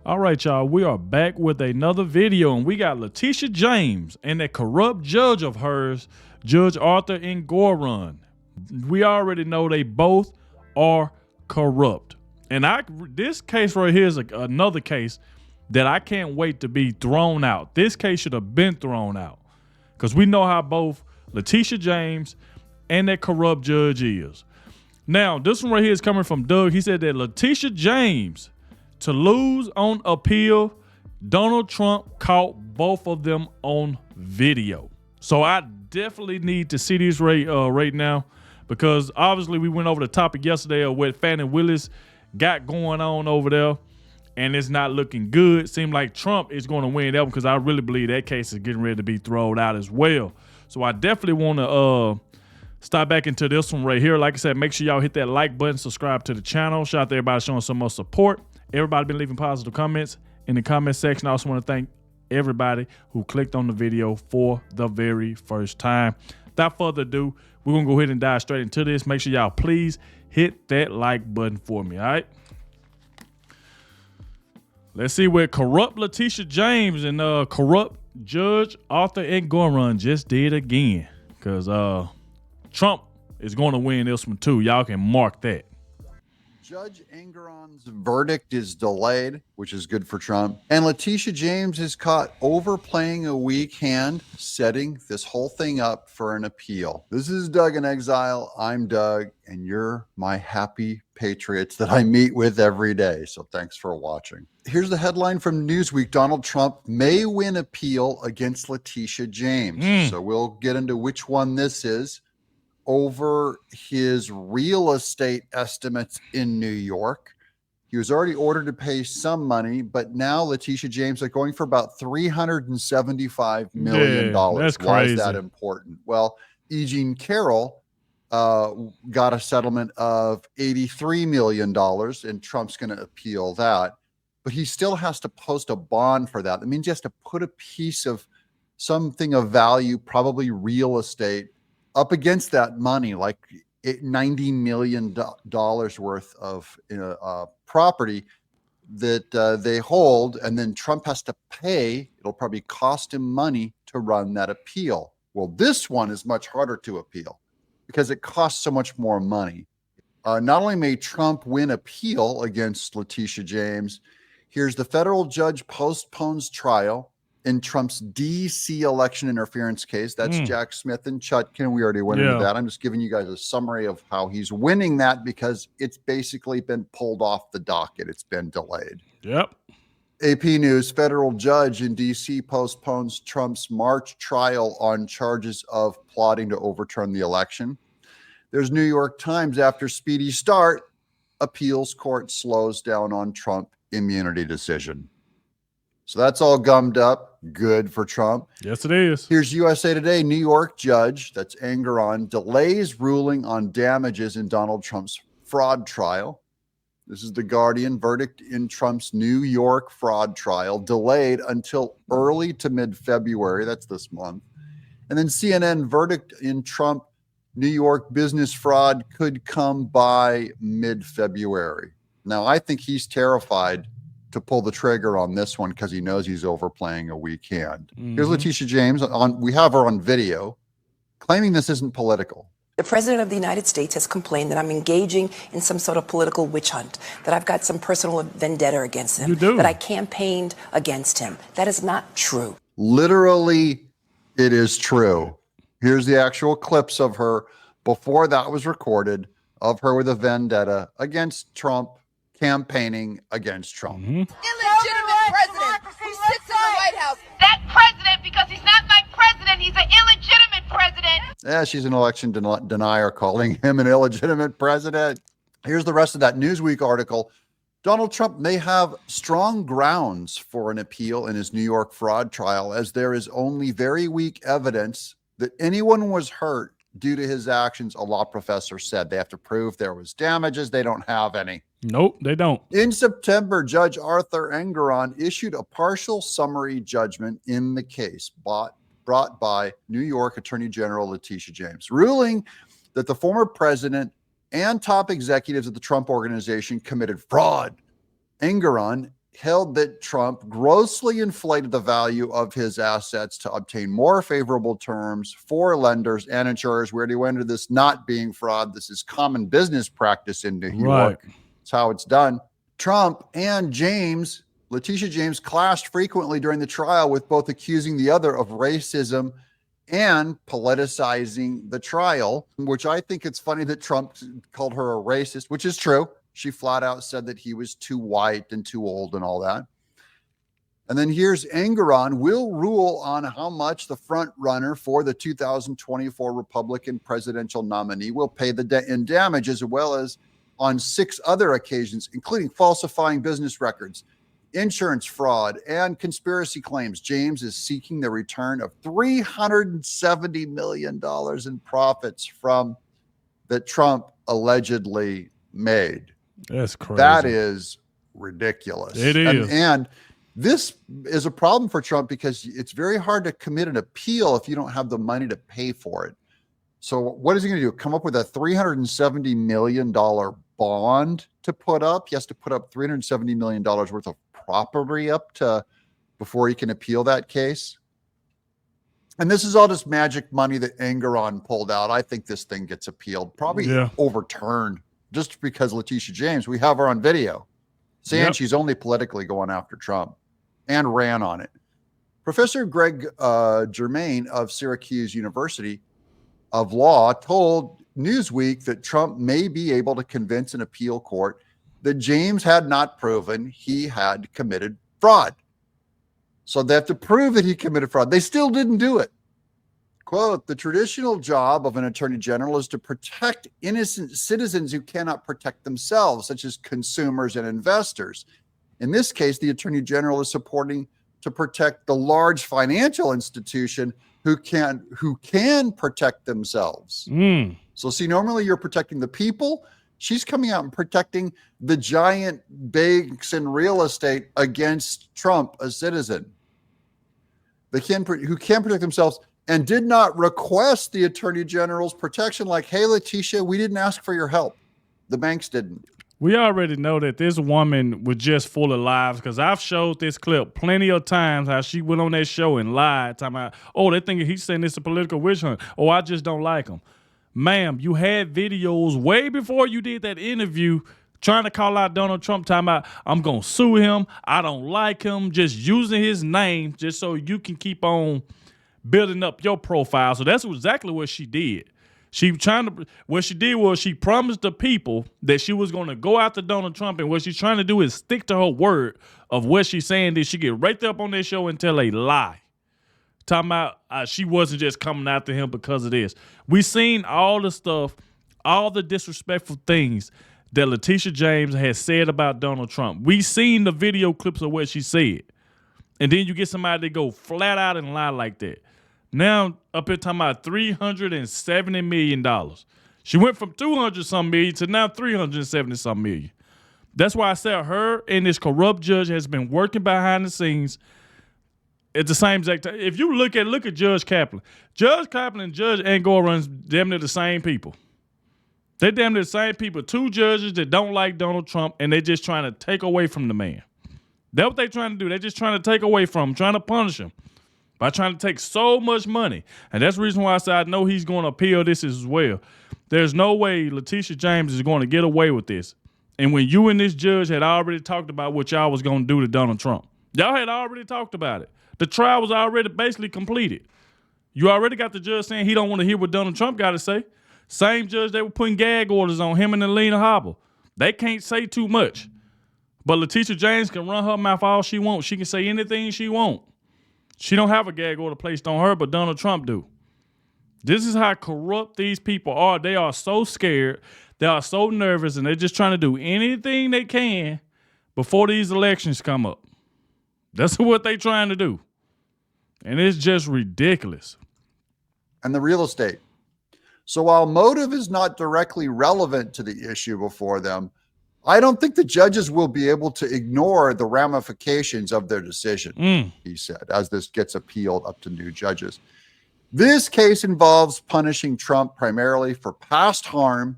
All right, y'all, we are back with another video, and we got Latitia James and that corrupt judge of hers, Judge Arthur Engoron. We already know they both are corrupt. And this case right here is another case that I can't wait to be thrown out. This case should have been thrown out because we know how both Latitia James and that corrupt judge is. Now, this one right here is coming from Doug. He said that Latitia James, to lose on appeal, Donald Trump caught both of them on video. So I definitely need to see this right now, because obviously we went over the topic yesterday of what Fannie Willis got going on over there, and it's not looking good. Seemed like Trump is going to win that one, because I really believe that case is getting ready to be thrown out as well. So I definitely want to start back into this one right here. Like I said, make sure y'all hit that like button, subscribe to the channel. Shout out to everybody showing some more support. Everybody been leaving positive comments in the comment section. I also want to thank everybody who clicked on the video for the very first time. Without further ado, we're going to go ahead and dive straight into this. Make sure y'all please hit that like button for me, all right? Let's see what corrupt Latitia James and corrupt Judge Arthur Engoron just did again. Because Trump is going to win this one too. Y'all can mark that. Judge Engoron's verdict is delayed, which is good for Trump. And Latitia James is caught overplaying a weak hand, setting this whole thing up for an appeal. This is Doug in Exile. I'm Doug, and you're my happy patriots that I meet with every day. So thanks for watching. Here's the headline from Newsweek. Donald Trump may win appeal against Latitia James. So we'll get into which one this is. Over his real estate estimates in New York. He was already ordered to pay some money, but now Latitia James are going for about $375 million. That's crazy. Why is that important? Well, E. Jean Carroll got a settlement of $83 million, and Trump's going to appeal that. But he still has to post a bond for that. That means he has to put a piece of something of value, probably real estate, up against that money, like $90 million worth of property that they hold, and then Trump has to pay. It'll probably cost him money to run that appeal. Well, this one is much harder to appeal because it costs so much more money. Not only may Trump win appeal against Latitia James, here's the federal judge postpones trial in Trump's D.C. election interference case. That's Jack Smith and Chutkin. We already went into that. I'm just giving you guys a summary of how he's winning that because it's basically been pulled off the docket. It's been delayed. Yep. AP News, federal judge in D.C. postpones Trump's March trial on charges of plotting to overturn the election. There's New York Times, after speedy start, appeals court slows down on Trump immunity decision. So that's all gummed up. Good for Trump. Yes, it is. Here's USA Today. New York judge, that's Engoron, delays ruling on damages in Donald Trump's fraud trial. This is The Guardian. Verdict in Trump's New York fraud trial delayed until early to mid-February. That's this month. And then CNN, verdict in Trump New York business fraud could come by mid-February. Now, I think he's terrified to pull the trigger on this one because he knows he's overplaying a weak hand. Here's Latitia James. We have her on video claiming this isn't political. The president of the United States has complained that I'm engaging in some sort of political witch hunt, that I've got some personal vendetta against him, that I campaigned against him. That is not true. Literally, it is true. Here's the actual clips of her before that was recorded, of her with a vendetta against Trump, campaigning against Trump. Illegitimate president who sits in the White House. That president, because he's not my president, he's an illegitimate president. Yeah, she's an election denier, calling him an illegitimate president. Here's the rest of that Newsweek article. Donald Trump may have strong grounds for an appeal in his New York fraud trial, as there is only very weak evidence that anyone was hurt due to his actions. A law professor said they have to prove there was damages. They don't have any. Nope, they don't. In September, Judge Arthur Engoron issued a partial summary judgment in the case brought by New York Attorney General Latitia James, ruling that the former president and top executives of the Trump Organization committed fraud. Engoron held that Trump grossly inflated the value of his assets to obtain more favorable terms for lenders and insurers. We already went into this not being fraud. This is common business practice in New York. It's how it's done. Trump and Letitia James, clashed frequently during the trial, with both accusing the other of racism and politicizing the trial, which I think it's funny that Trump called her a racist, which is true. She flat out said that he was too white and too old and all that. And then here's Engoron will rule on how much the front runner for the 2024 Republican presidential nominee will pay in damage, as well as on 6 other occasions, including falsifying business records, insurance fraud, and conspiracy claims. James is seeking the return of $370 million in profits that Trump allegedly made. That's crazy. That is ridiculous. It is. And this is a problem for Trump because it's very hard to commit an appeal if you don't have the money to pay for it. So what is he going to do? Come up with a $370 million bond to put up? He has to put up $370 million worth of property before he can appeal that case. And this is all just magic money that Engoron pulled out. I think this thing gets appealed, probably overturned, just because Letitia James, we have her on video saying she's only politically going after Trump and ran on it. Professor Greg Germain of Syracuse University of Law told Newsweek that Trump may be able to convince an appeal court that James had not proven he had committed fraud. So they have to prove that he committed fraud. They still didn't do it. Quote, the traditional job of an attorney general is to protect innocent citizens who cannot protect themselves, such as consumers and investors. In this case, the attorney general is supporting to protect the large financial institution who can protect themselves. So see, normally you're protecting the people. She's coming out and protecting the giant banks and real estate against Trump, a citizen. Who can protect themselves and did not request the attorney general's protection. Like, hey, Letitia, we didn't ask for your help. The banks didn't. We already know that this woman was just full of lies, because I've showed this clip plenty of times how she went on that show and lied, talking about, oh, they think he's saying it's a political witch hunt. Oh, I just don't like him. Ma'am, you had videos way before you did that interview trying to call out Donald Trump, talking about, I'm going to sue him. I don't like him. Just using his name just so you can keep on building up your profile. So that's exactly what she did. What she did was she promised the people that she was going to go after Donald Trump, and what she's trying to do is stick to her word of what she's saying. Did she get right there up on that show and tell a lie? Talking about she wasn't just coming after him because of this. We seen all the stuff, all the disrespectful things that Letitia James has said about Donald Trump. We seen the video clips of what she said. And then you get somebody that go flat out and lie like that. Now, up here talking about $370 million. She went from 200-something million to now 370-something million. That's why I said her and this corrupt judge has been working behind the scenes at the same exact time. If you look at Judge Kaplan. Judge Kaplan and Judge Engoron's damn near the same people. They're damn near the same people. 2 judges that don't like Donald Trump, and they're just trying to take away from the man. That's what they're trying to do. They're just trying to take away from him, trying to punish him by trying to take so much money. And that's the reason why I said I know he's going to appeal this as well. There's no way Letitia James is going to get away with this. And when you and this judge had already talked about what y'all was going to do to Donald Trump, y'all had already talked about it. The trial was already basically completed. You already got the judge saying he don't want to hear what Donald Trump got to say. Same judge that were putting gag orders on him and Alina Hobble. They can't say too much. But Letitia James can run her mouth all she wants. She can say anything she wants. She don't have a gag order placed on her, but Donald Trump do. This is how corrupt these people are. They are so scared. They are so nervous, and they're just trying to do anything they can before these elections come up. That's what they're trying to do. And it's just ridiculous. And the real estate. So while motive is not directly relevant to the issue before them, I don't think the judges will be able to ignore the ramifications of their decision, he said, as this gets appealed up to new judges. This case involves punishing Trump primarily for past harm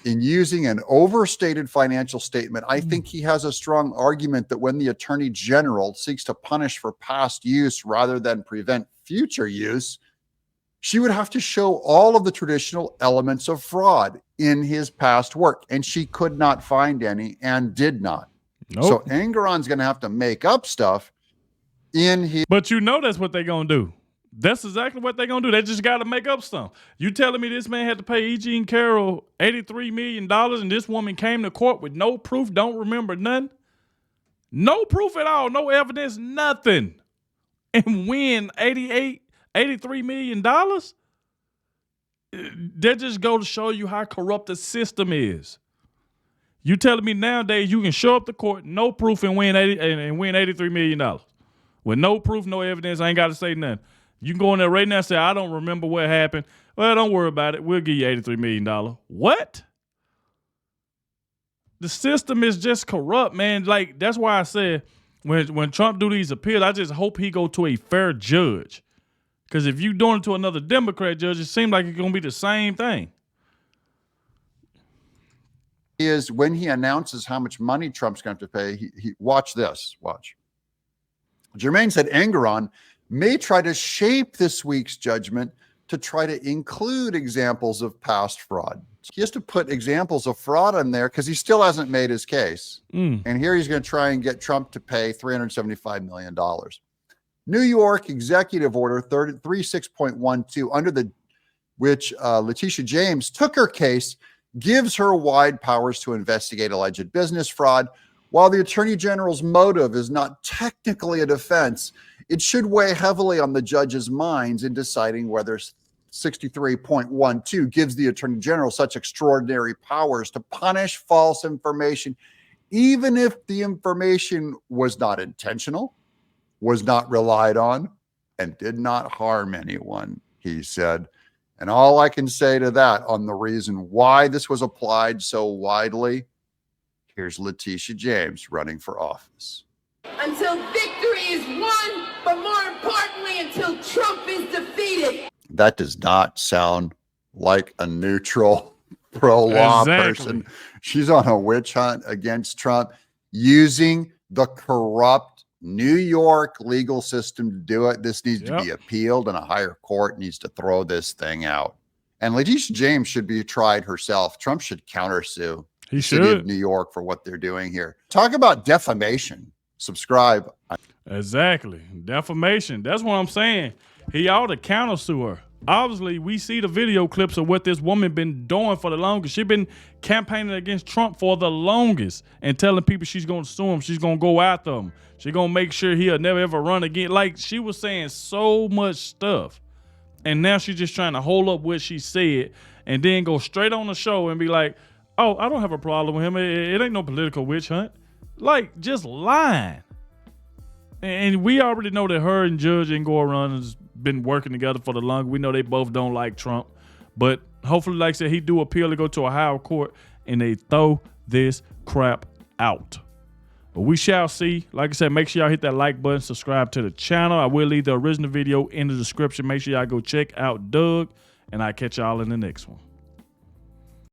in using an overstated financial statement, I think he has a strong argument that when the Attorney General seeks to punish for past use rather than prevent future use, she would have to show all of the traditional elements of fraud in his past work. And she could not find any and did not. Nope. So Engoron's going to have to make up stuff in his. But you know that's what they're going to do. That's exactly what they're going to do. They just got to make up stuff. You telling me this man had to pay E. Jean Carroll $83 million and this woman came to court with no proof, don't remember none? No proof at all, no evidence, nothing. And win $83 million? That just go to show you how corrupt the system is. You telling me nowadays you can show up to court, no proof, and win $83 million. With no proof, no evidence, I ain't got to say nothing. You can go in there right now and say, I don't remember what happened. Well, don't worry about it. We'll give you $83 million. What? The system is just corrupt, man. Like, that's why I said when Trump do these appeals, I just hope he go to a fair judge. Because if you doing it to another Democrat judge, it seems like it's going to be the same thing. Is when he announces how much money Trump's going to have to pay, he watch this. Watch. Jermaine said Engoron may try to shape this week's judgment to try to include examples of past fraud. He has to put examples of fraud in there because he still hasn't made his case. And here he's going to try and get Trump to pay $375 million. New York Executive Order 36.12, under which Latitia James took her case, gives her wide powers to investigate alleged business fraud. While the Attorney General's motive is not technically a defense, it should weigh heavily on the judge's minds in deciding whether 63.12 gives the Attorney General such extraordinary powers to punish false information, even if the information was not intentional, was not relied on, and did not harm anyone, he said. And all I can say to that on the reason why this was applied so widely, here's Latitia James running for office. Until victory is won, but more importantly, until Trump is defeated. That does not sound like a neutral pro-law person. She's on a witch hunt against Trump, using the corrupt New York legal system to do it. This needs to be appealed, and a higher court needs to throw this thing out. And Latitia James should be tried herself. Trump should countersue the city of New York for what they're doing here. Talk about defamation. Subscribe. Exactly. Defamation. That's what I'm saying. He ought to countersue her. Obviously, we see the video clips of what this woman been doing for the longest. She's been campaigning against Trump for the longest and telling people she's going to sue him. She's going to go after him. She's going to make sure he'll never, ever run again. Like, she was saying so much stuff. And now she's just trying to hold up what she said and then go straight on the show and be like, oh, I don't have a problem with him. It ain't no political witch hunt. Like, just lying. And we already know that her and Judge Engoron has been working together for the longest. We know they both don't like Trump. But hopefully, like I said, he do appeal to go to a higher court and they throw this crap out. But we shall see. Like I said, make sure y'all hit that like button, subscribe to the channel. I will leave the original video in the description. Make sure y'all go check out Doug, and I'll catch y'all in the next one.